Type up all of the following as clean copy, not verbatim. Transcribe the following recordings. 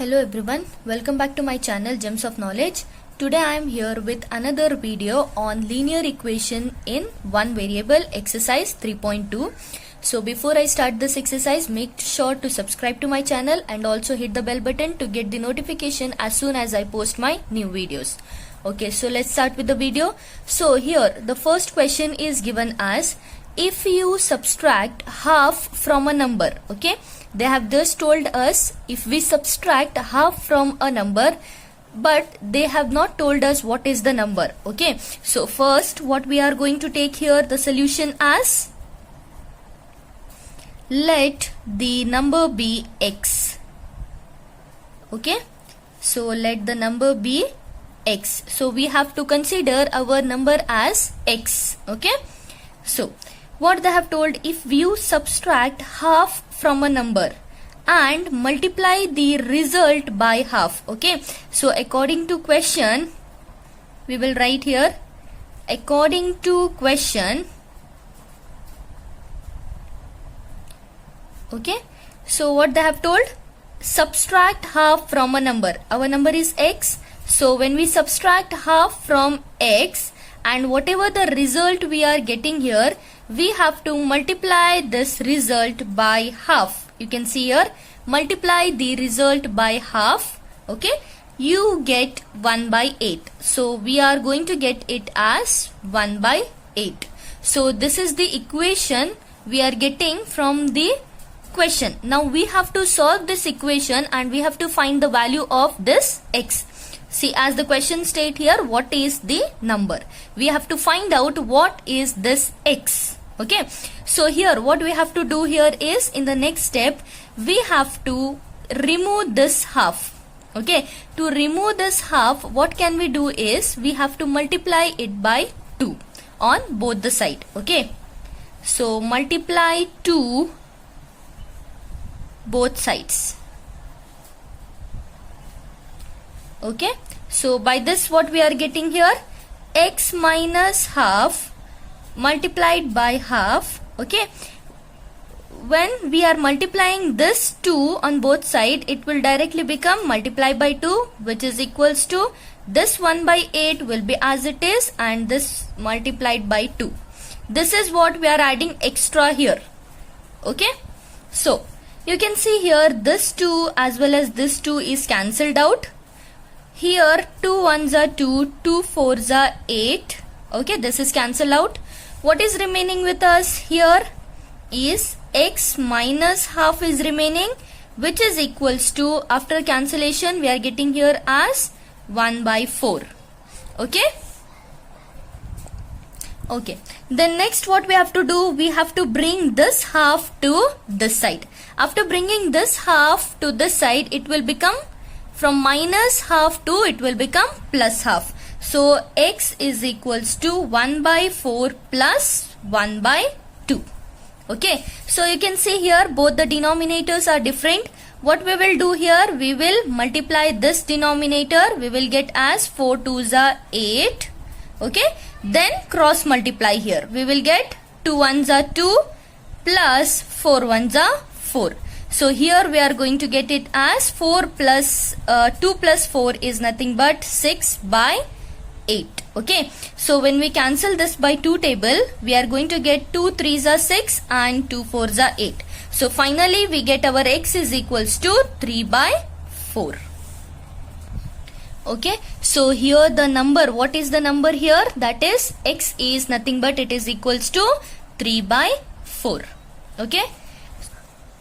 Hello everyone, welcome back to my channel Gems of Knowledge. Today I am here with another video on linear equation in one variable exercise 3.2. So before I start this exercise, make sure to subscribe to my channel and also hit the bell button to get the notification as soon as I post my new videos. Okay, so let's start with the video. So here the first question is given as if you subtract half from a number. Okay, they have just told us if we subtract half from a number, but they have not told us what is the number. Okay, so first what we are going to take here the solution as, let the number be x. Okay, so let the number be x. So we have to consider our number as x. Okay, so what they have told, if you subtract half from a number and multiply the result by half. Okay, so according to question we will write here, according to question. Okay, so what they have told, subtract half from a number. Our number is x, so when we subtract half from x and whatever the result we are getting here, we have to multiply this result by half. You can see here, multiply the result by half. Okay, you get 1 by 8. So we are going to get it as 1 by 8. So this is the equation we are getting from the question. Now we have to solve this equation and we have to find the value of this x. See, as the question state here, what is the number? We have to find out what is this x. Okay, so here what we have to do here is, in the next step we have to remove this half. Okay, to remove this half, what can we do is, we have to multiply it by 2 on both the side. Okay, so multiply 2 both sides. Okay, so by this what we are getting here, x minus half multiplied by half. Okay, when we are multiplying this 2 on both sides, it will directly become multiply by 2, which is equals to this 1 by 8 will be as it is and this multiplied by 2. This is what we are adding extra here. Okay, so you can see here this 2 as well as this 2 is cancelled out. Here 2 ones are 2, 2 fours are 8. Okay, this is cancelled out. What is remaining with us here is x minus half is remaining, which is equals to, after cancellation we are getting here as 1 by 4. Okay, okay, then next what we have to do, we have to bring this half to this side. After bringing this half to this side, it will become, from minus half to it will become plus half. So x is equals to 1 by 4 plus 1 by 2. Okay, so you can see here both the denominators are different. What we will do here, we will multiply this denominator, we will get as 4 2s are 8. Okay, then cross multiply here, we will get 2 1s are 2 plus 4 1s are 4. So here we are going to get it as 4 plus 2 plus 4 is nothing but 6 by 8. Okay, so when we cancel this by 2 table, we are going to get 2 3s are 6 and 2 4s are 8. So finally we get our x is equals to 3 by 4. Okay, so here the number, what is the number here? That is, x is nothing but it is equals to 3 by 4. Okay.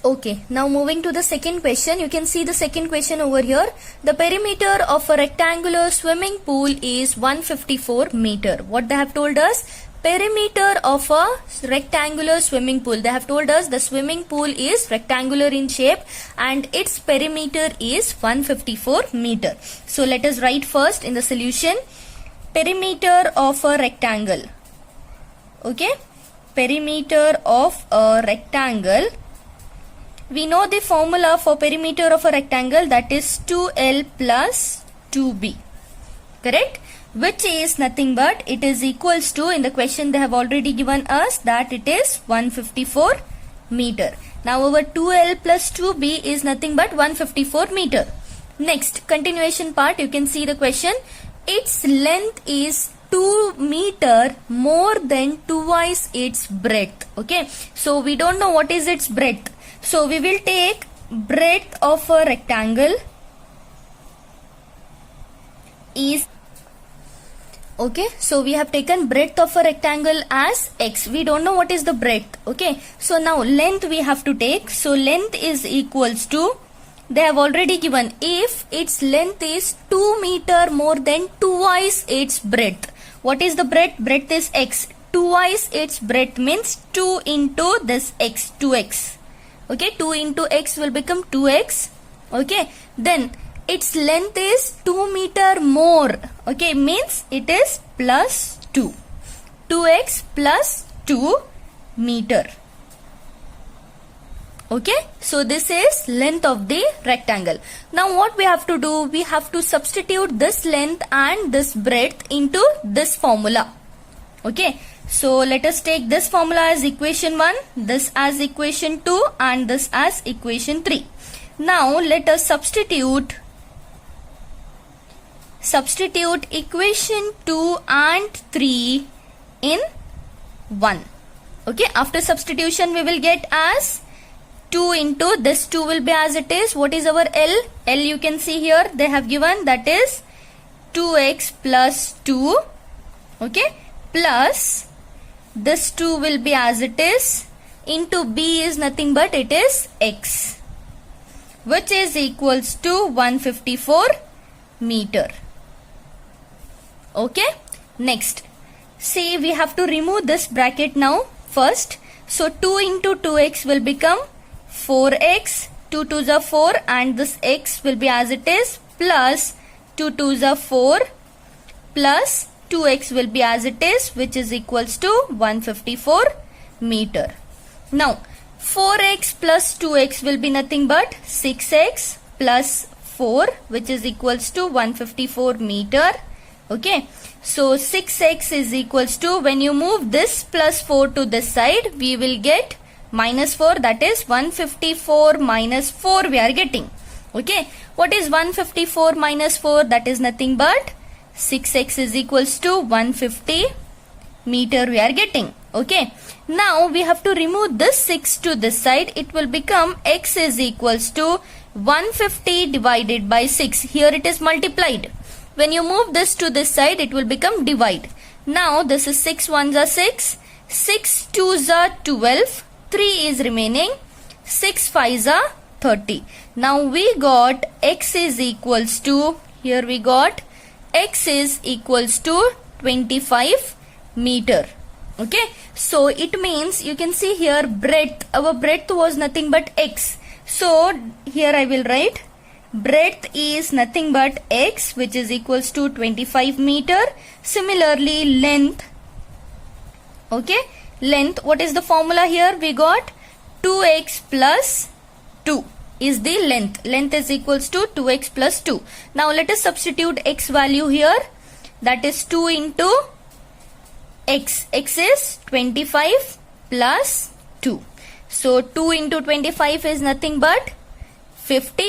Okay, now moving to the second question, you can see the second question over here. The perimeter of a rectangular swimming pool is 154 meter. What they have told us? Perimeter of a rectangular swimming pool. They have told us the swimming pool is rectangular in shape and its perimeter is 154 meter. So let us write first in the solution, perimeter of a rectangle. Okay, perimeter of a rectangle. We know the formula for perimeter of a rectangle, that is 2L plus 2B, correct? Which is nothing but it is equals to, in the question they have already given us that it is 154 meter. Now our 2L plus 2B is nothing but 154 meter. Next, continuation part, you can see the question. Its length is 2 meter more than twice its breadth. Okay, so we don't know what is its breadth. So we will take breadth of a rectangle is, okay, so we have taken breadth of a rectangle as x. We don't know what is the breadth. Okay, so now length we have to take. So length is equals to, they have already given, if its length is 2 meter more than twice its breadth. What is the breadth? Breadth is x. Twice its breadth means 2 into this x, 2x. Okay, 2 into x will become 2x. Okay, then its length is 2 meter more. Okay, means it is plus 2. 2x plus 2 meter. Okay, so this is length of the rectangle. Now what we have to do? We have to substitute this length and this breadth into this formula. Okay, so let us take this formula as equation 1, this as equation 2 and this as equation 3. Now let us substitute equation 2 and 3 in 1. Okay, after substitution we will get as 2 into this 2 will be as it is. What is our L? L you can see here they have given, that is 2x plus 2. Okay, plus this 2 will be as it is, into b is nothing but it is x, which is equals to 154 meter. Okay, next, see we have to remove this bracket now first. So 2 into 2x will become 4x, 2 2s are 4 and this x will be as it is, plus 2 2s are 4 plus 2x will be as it is, which is equals to 154 meter. Now 4x plus 2x will be nothing but 6x plus 4, which is equals to 154 meter. Okay, so 6x is equals to, when you move this plus 4 to this side, we will get minus 4, that is 154 minus 4 we are getting. Okay, what is 154 minus 4? That is nothing but 6x is equals to 150 meter we are getting. Okay, now we have to remove this 6 to this side. It will become x is equals to 150 divided by 6. Here it is multiplied. When you move this to this side, it will become divide. Now this is 6 1s are 6, 6 2s are 12, 3 is remaining, 6 5s are 30. Now we got x is equals to, here we got x is equals to 25 meter. Okay, so it means you can see here breadth, our breadth was nothing but x. So here I will write breadth is nothing but x, which is equals to 25 meter. Similarly length, okay, length, what is the formula here? We got 2x plus 2 is the length. Length is equals to 2x plus 2. Now let us substitute x value here, that is 2 into x. X is 25 plus 2. So 2 into 25 is nothing but 50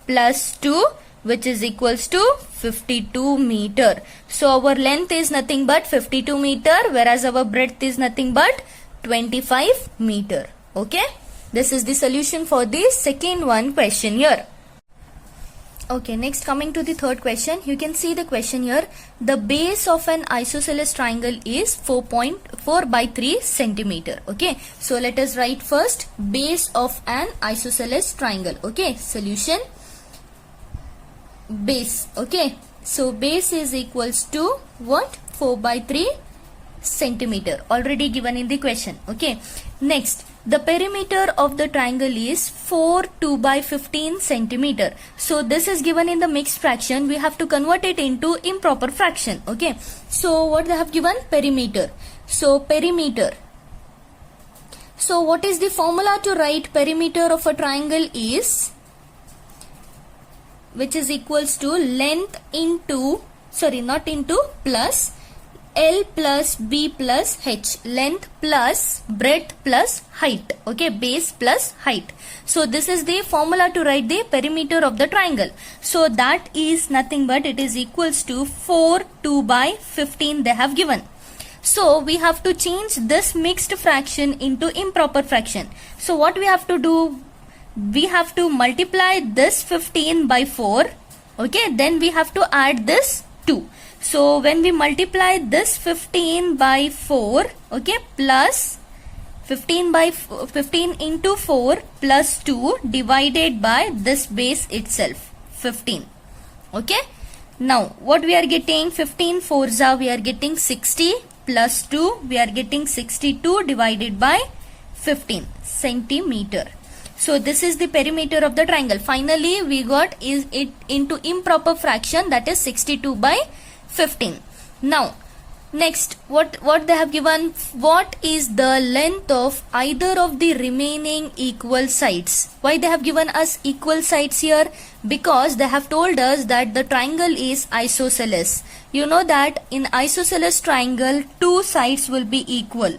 plus 2, which is equals to 52 meter. So our length is nothing but 52 meter, whereas our breadth is nothing but 25 meter. Okay, this is the solution for the second one question here. Okay, next coming to the third question, you can see the question here. The base of an isosceles triangle is 4.4 by 3 centimeter. Okay, so let us write first base of an isosceles triangle. Okay, solution base. Okay, so base is equals to what? 4 by 3 centimeter, already given in the question. Okay, next, the perimeter of the triangle is 2 by 15 centimeter. So this is given in the mixed fraction. We have to convert it into improper fraction. Okay, so what they have given? Perimeter. So perimeter. So what is the formula to write perimeter of a triangle is, which is equals to length into, sorry, not into, plus L plus B plus H, length plus breadth plus height, okay, base plus height. So this is the formula to write the perimeter of the triangle. So that is nothing but it is equals to 4 2 by 15 they have given. So we have to change this mixed fraction into improper fraction. So what we have to do? We have to multiply this 15 by 4, okay, then we have to add this 2. So when we multiply this 15 by 4, okay, plus 15 into 4 plus 2 divided by this base itself, 15, okay. Now what we are getting? 15 fours are, we are getting 60 plus 2, we are getting 62 divided by 15 centimeter. So this is the perimeter of the triangle. Finally we got it into improper fraction, that is 62 by 15. Now next what they have given, what is the length of either of the remaining equal sides? Why they have given us equal sides here? Because they have told us that the triangle is isosceles. You know that in isosceles triangle two sides will be equal,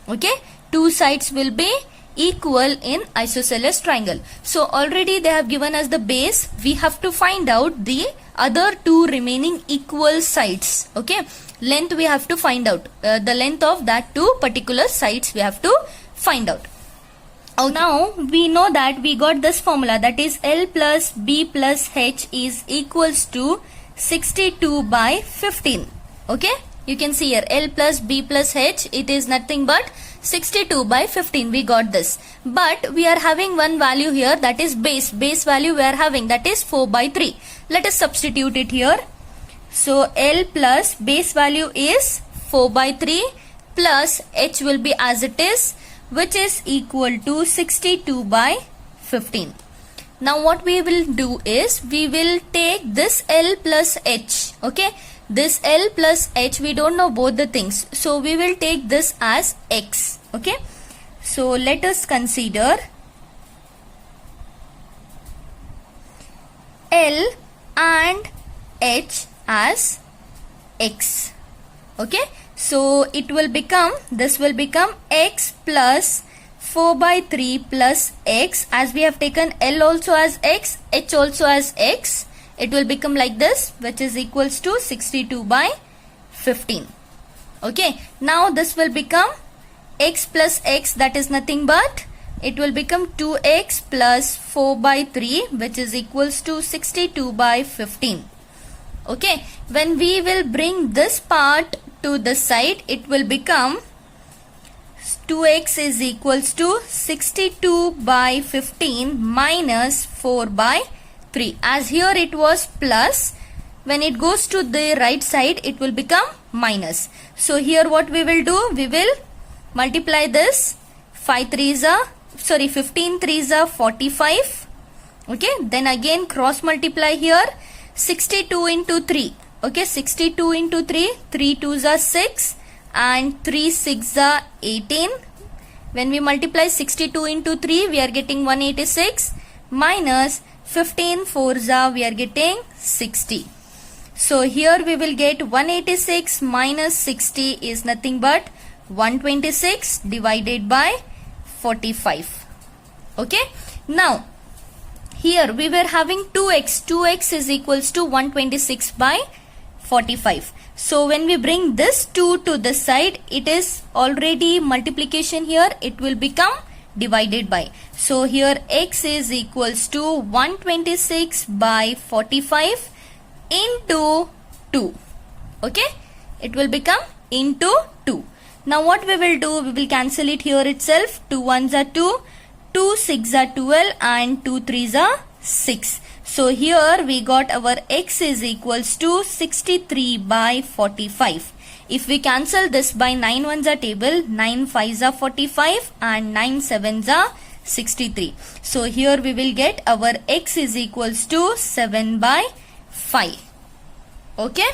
okay, two sides will be equal in isosceles triangle. So already they have given us the base, we have to find out the other two remaining equal sides, okay. Length we have to find out, the length of that two particular sides we have to find out. Oh, now we know that we got this formula, that is L plus B plus H is equals to 62 by 15, okay. You can see here L plus B plus H, it is nothing but 62 by 15, we got this. But we are having one value here, that is base value we are having, that is 4 by 3. Let us substitute it here. So L plus base value is 4 by 3 plus H will be as it is, which is equal to 62 by 15. Now what we will do is, we will take this L plus H, okay. This L plus H, we don't know both the things, so we will take this as X, okay. So let us consider L and H as X, okay. So it will become, this will become X plus 4 by 3 plus X, as we have taken L also as X, H also as X, it will become like this, which is equals to 62 by 15, okay. Now this will become X plus X, that is nothing but it will become 2X plus 4 by 3, which is equals to 62 by 15, okay. When we will bring this part to this side, it will become 2X is equals to 62 by 15 minus 4 by 3. As here it was plus, when it goes to the right side it will become minus. So here what we will do, we will multiply this, 15 threes are 45, okay. Then again cross multiply here, 62 into 3, okay, 62 into 3, 3 twos are 6 and 3 6 are 18. When we multiply 62 into 3, we are getting 186 minus 15 fours are, we are getting 60. So here we will get 186 minus 60 is nothing but 126 divided by 45, okay. Now here we were having 2x is equals to 126 by 45. So when we bring this 2 to this side, it is already multiplication here, it will become divided by. So here x is equals to 126 by 45 into 2, okay. It will become into 2. Now what we will do, we will cancel it here itself, 2 ones are 2, 2 6 are 12 and 2 3s are 6. So here we got our x is equals to 63 by 45. If we cancel this by 9 ones are table, 9 5s are 45 and 9 7s are 63. So here we will get our x is equals to 7 by 5. Okay.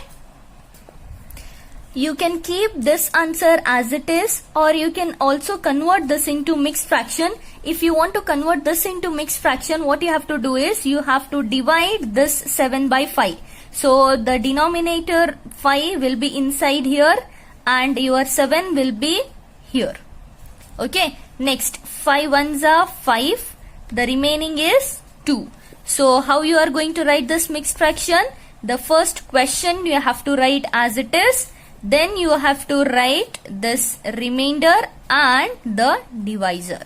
You can keep this answer as it is, or you can also convert this into mixed fraction. If you want to convert this into mixed fraction, what you have to do is you have to divide this 7 by 5. So the denominator 5 will be inside here and your 7 will be here. Okay, next 5 ones are 5, the remaining is 2. So how you are going to write this mixed fraction? The first question you have to write as it is, then you have to write this remainder and the divisor.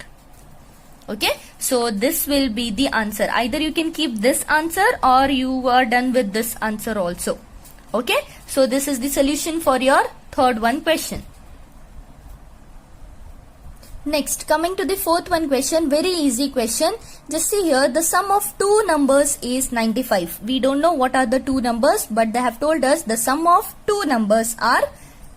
Okay, so this will be the answer. Either you can keep this answer or you are done with this answer also. Okay, so this is the solution for your third one question. Next, coming to the fourth one question, very easy question. Just see here, the sum of two numbers is 95. We don't know what are the two numbers, but they have told us the sum of two numbers are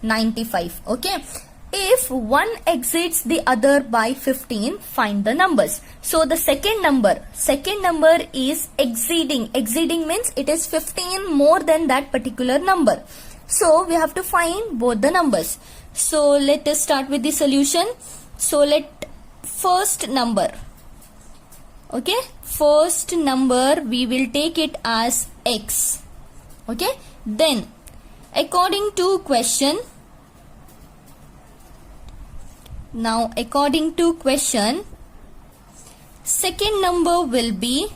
95. Okay. If one exceeds the other by 15, find the numbers. So the second number is exceeding. Exceeding means it is 15 more than that particular number. So we have to find both the numbers. So let us start with the solution. So let first number, okay, first number we will take it as x. Okay, then according to question, now according to question, second number will be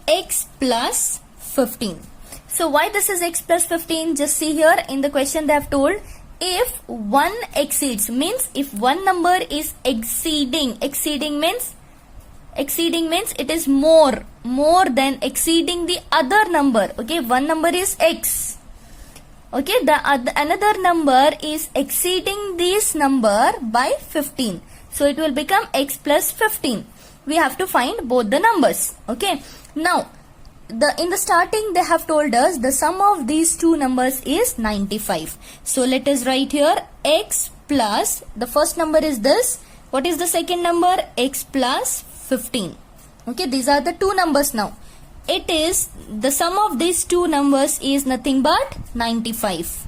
x plus 15. So why this is x plus 15? Just see here in the question they have told, if one exceeds, means if one number is exceeding means it is more than exceeding the other number. Okay, one number is x. Okay, another number is exceeding this number by 15. So it will become x plus 15. We have to find both the numbers. Okay, now in the starting they have told us the sum of these two numbers is 95. So let us write here x plus, the first number is this. What is the second number? X plus 15. Okay, these are the two numbers now. It is, the sum of these two numbers is nothing but 95.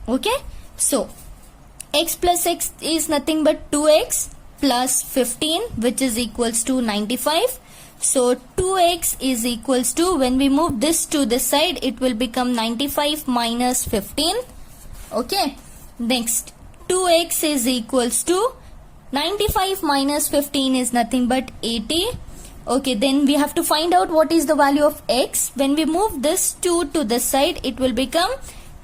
Okay, so x plus x is nothing but 2x plus 15, which is equals to 95. So 2x is equals to, when we move this to this side, it will become 95 minus 15. Okay, next 2x is equals to 95 minus 15 is nothing but 80. Okay, then we have to find out what is the value of x. When we move this 2 to this side, it will become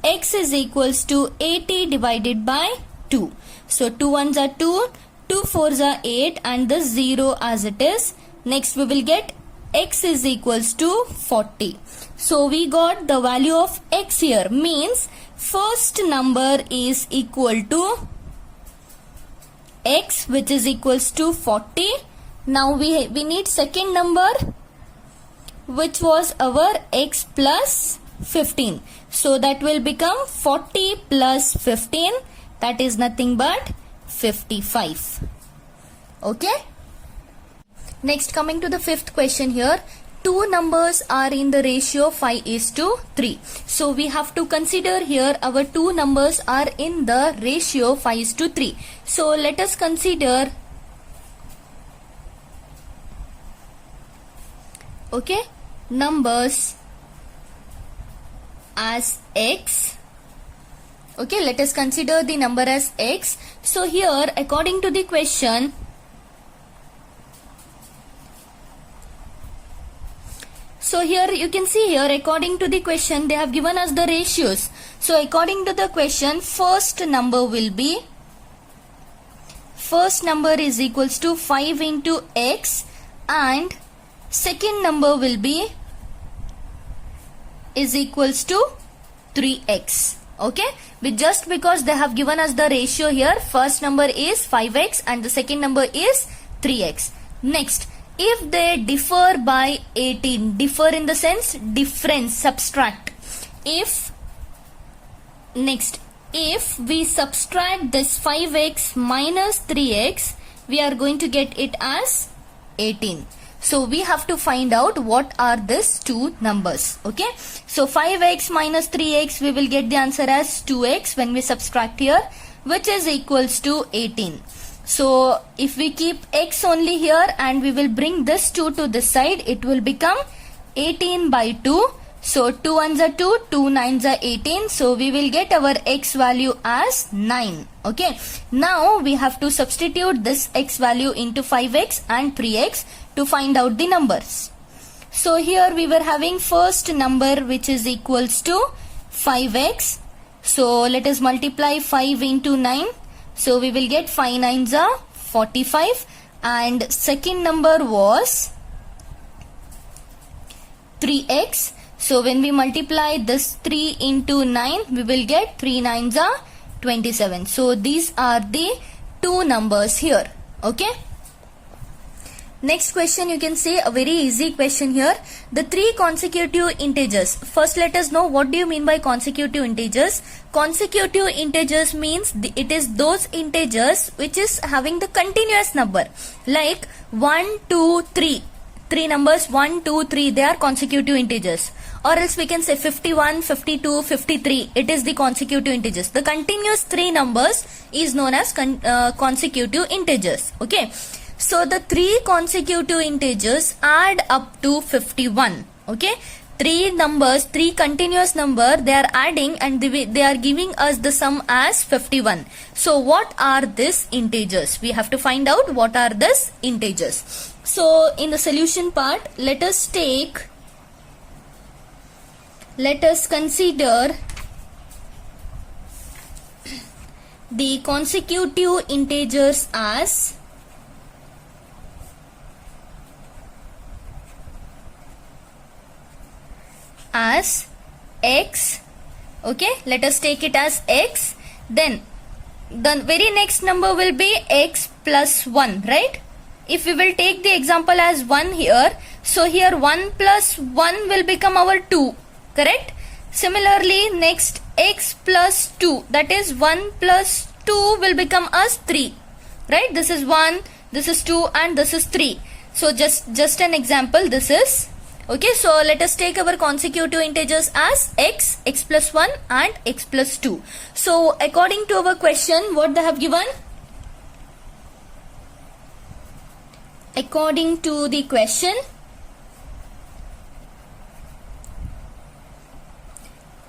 x is equals to 80 divided by 2. So 2 ones are 2, 2 fours are 8, and the 0 as it is. Next we will get x is equals to 40. So we got the value of x here, means first number is equal to x, which is equals to 40. Now we need second number, which was our x plus 15. So that will become 40 plus 15, that is nothing but 55. Okay. Next, coming to the fifth question here, two numbers are in the ratio 5:3. So we have to consider here our two numbers are in the ratio 5:3. So let us consider, okay, numbers as x. Okay, let us consider the number as x. So here, according to the question, so here you can see here, according to the question, they have given us the ratios. So according to the question, first number will be, first number is equals to 5 into x, and second number will be is equals to 3x. Okay, just because they have given us the ratio here, first number is 5x and the second number is 3x. Next, if they differ by 18, differ in the sense difference, subtract. If we subtract this 5x minus 3x, we are going to get it as 18. So we have to find out what are these two numbers. Okay, so 5x minus 3x, we will get the answer as 2x when we subtract here, which is equals to 18. So if we keep x only here and we will bring this 2 to this side, it will become 18 by 2. So 2 ones are 2, 2 nines are 18. So we will get our x value as 9. Okay. Now we have to substitute this x value into 5x and 3x to find out the numbers. So here we were having first number which is equals to 5x. So let us multiply 5 into 9. So we will get 5 nines are 45. And second number was 3x. So when we multiply this 3 into 9, we will get 3 nines are 27. So these are the two numbers here. Okay. Next question, you can see a very easy question here. The three consecutive integers. First let us know what do you mean by consecutive integers. Consecutive integers means it is those integers which is having the continuous number. Like 1, 2, 3. Three numbers 1, 2, 3, they are consecutive integers. Or else we can say 51, 52, 53. It is the consecutive integers. The continuous three numbers is known as consecutive integers. Okay. So the three consecutive integers add up to 51. Okay. Three numbers, three continuous number, they are adding and they are giving us the sum as 51. So what are these integers? We have to find out what are these integers. So in the solution part, let us consider the consecutive integers as x. Okay, let us take it as x. Then the very next number will be x plus 1, right? If we will take the example as 1 here, so here 1 plus 1 will become our 2, correct? Similarly, next x plus 2, that is 1 plus 2 will become as 3, right? This is 1, this is 2 and this is 3. So just an example, this is. Okay, so let us take our consecutive integers as x, x plus 1 and x plus 2. So according to our question, what they have given? According to the question,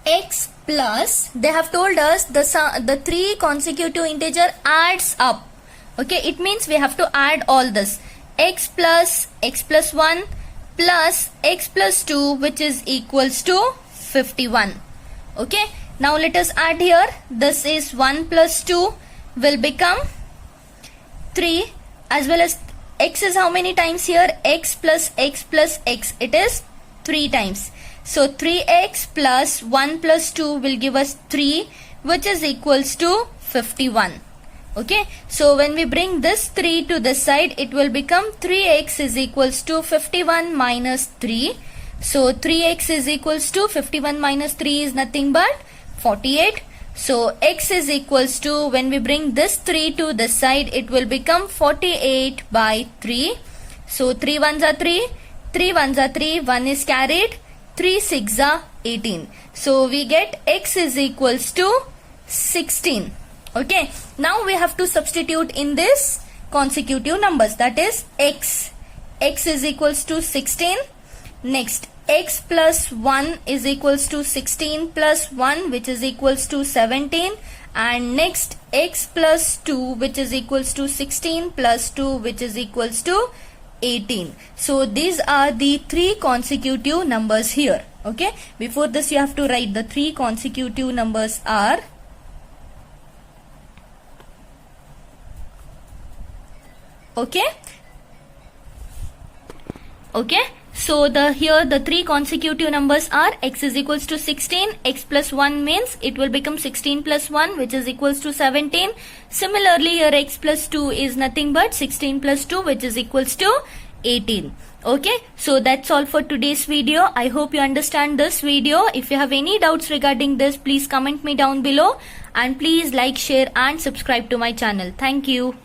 x plus, they have told us the three consecutive integer adds up. Okay, it means we have to add all this. X plus 1 plus x plus 2, which is equals to 51. Okay, now let us add here. This is 1 plus 2 will become 3, as well as x is how many times here? X plus x plus x, it is 3 times. So 3x plus 1 plus 2 will give us 3, which is equals to 51. Okay, so when we bring this 3 to this side, it will become 3x is equals to 51 minus 3. So 3x is equals to 51 minus 3 is nothing but 48. So x is equals to, when we bring this 3 to this side, it will become 48 by 3. So 3 ones are 3, 3 ones are 3, 1 is carried, 3 6 are 18. So we get x is equals to 16. Okay, now we have to substitute in this consecutive numbers, that is x. X is equals to 16. Next, x plus 1 is equals to 16 plus 1, which is equals to 17. And next, x plus 2, which is equals to 16 plus 2, which is equals to 18. So these are the three consecutive numbers here. Okay, before this you have to write the three consecutive numbers are okay. So here the three consecutive numbers are x is equals to 16, x plus 1 means it will become 16 plus 1, which is equals to 17. Similarly, here x plus 2 is nothing but 16 plus 2, which is equals to 18. Okay, so that's all for today's video. I hope you understand this video. If you have any doubts regarding this, please comment me down below, and please like, share and subscribe to my channel. Thank you.